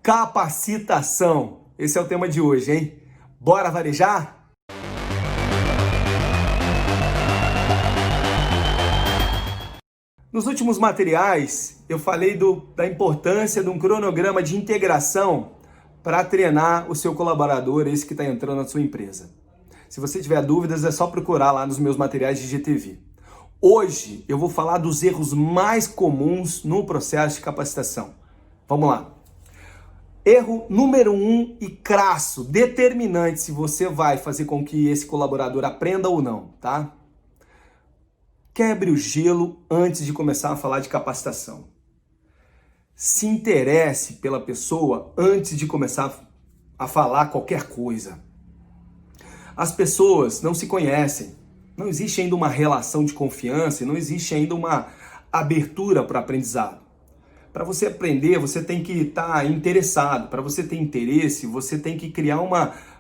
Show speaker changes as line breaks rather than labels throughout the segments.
Capacitação. Esse é o tema de hoje, hein? Bora varejar? Nos últimos materiais, eu falei da importância de um cronograma de integração para treinar o seu colaborador, esse que está entrando na sua empresa. Se você tiver dúvidas, é só procurar lá nos meus materiais de GTV. Hoje, eu vou falar dos erros mais comuns no processo de capacitação. Vamos lá. Erro número 1 e crasso, determinante se você vai fazer com que esse colaborador aprenda ou não, tá? Quebre o gelo antes de começar a falar de capacitação. Se interesse pela pessoa antes de começar a falar qualquer coisa. As pessoas não se conhecem, não existe ainda uma relação de confiança e não existe ainda uma abertura para aprendizado. Para você aprender, você tem que estar interessado. Para você ter interesse, você tem que criar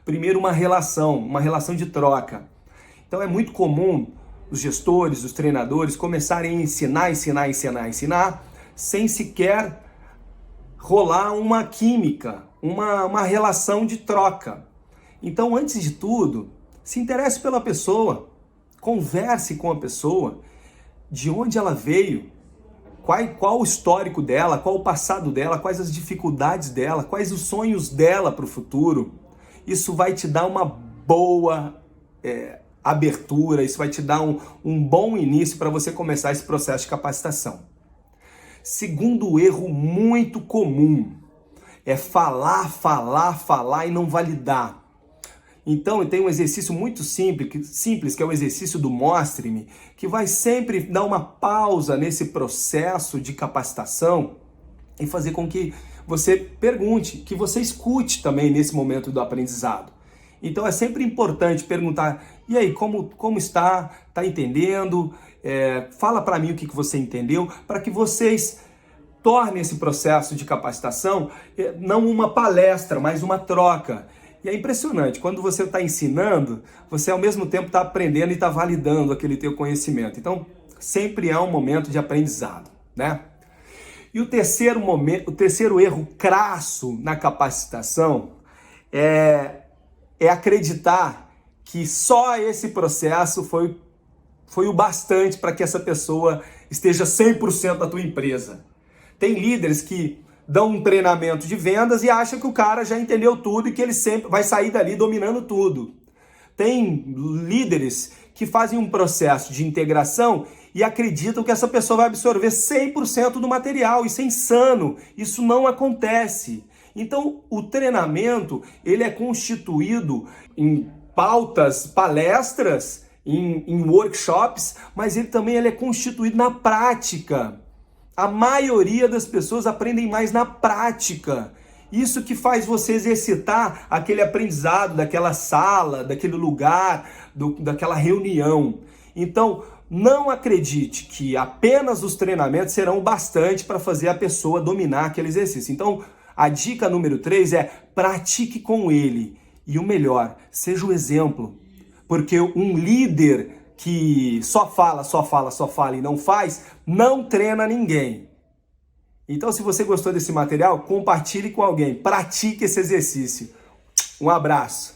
primeiro uma relação de troca. Então é muito comum os gestores, os treinadores começarem a ensinar, sem sequer rolar uma química, uma relação de troca. Então, antes de tudo, se interesse pela pessoa, converse com a pessoa, de onde ela veio, qual o histórico dela, qual o passado dela, quais as dificuldades dela, quais os sonhos dela para o futuro. Isso vai te dar uma boa abertura, isso vai te dar um bom início para você começar esse processo de capacitação. Segundo erro muito comum é falar e não validar. Então, tem um exercício muito simples, que é o exercício do Mostre-me, que vai sempre dar uma pausa nesse processo de capacitação e fazer com que você pergunte, que você escute também nesse momento do aprendizado. Então, é sempre importante perguntar, e aí, como está? Está entendendo? Fala para mim o que você entendeu, para que vocês tornem esse processo de capacitação não uma palestra, mas uma troca. E é impressionante, quando você está ensinando, você ao mesmo tempo está aprendendo e está validando aquele teu conhecimento. Então, sempre é um momento de aprendizado, né? E o terceiro erro crasso na capacitação é acreditar que só esse processo foi o bastante para que essa pessoa esteja 100% na tua empresa. Tem líderes que dão um treinamento de vendas e acham que o cara já entendeu tudo e que ele sempre vai sair dali dominando tudo. Tem líderes que fazem um processo de integração e acreditam que essa pessoa vai absorver 100% do material. Isso é insano, isso não acontece. Então, o treinamento, ele é constituído em pautas, palestras, em workshops, mas ele também é constituído na prática. A maioria das pessoas aprendem mais na prática. Isso que faz você exercitar aquele aprendizado daquela sala, daquele lugar, daquela reunião. Então, não acredite que apenas os treinamentos serão o bastante para fazer a pessoa dominar aquele exercício. Então, a dica número 3 é pratique com ele. E o melhor, seja o exemplo. Porque um líder que só fala e não faz, não treina ninguém. Então, se você gostou desse material, compartilhe com alguém, pratique esse exercício. Um abraço.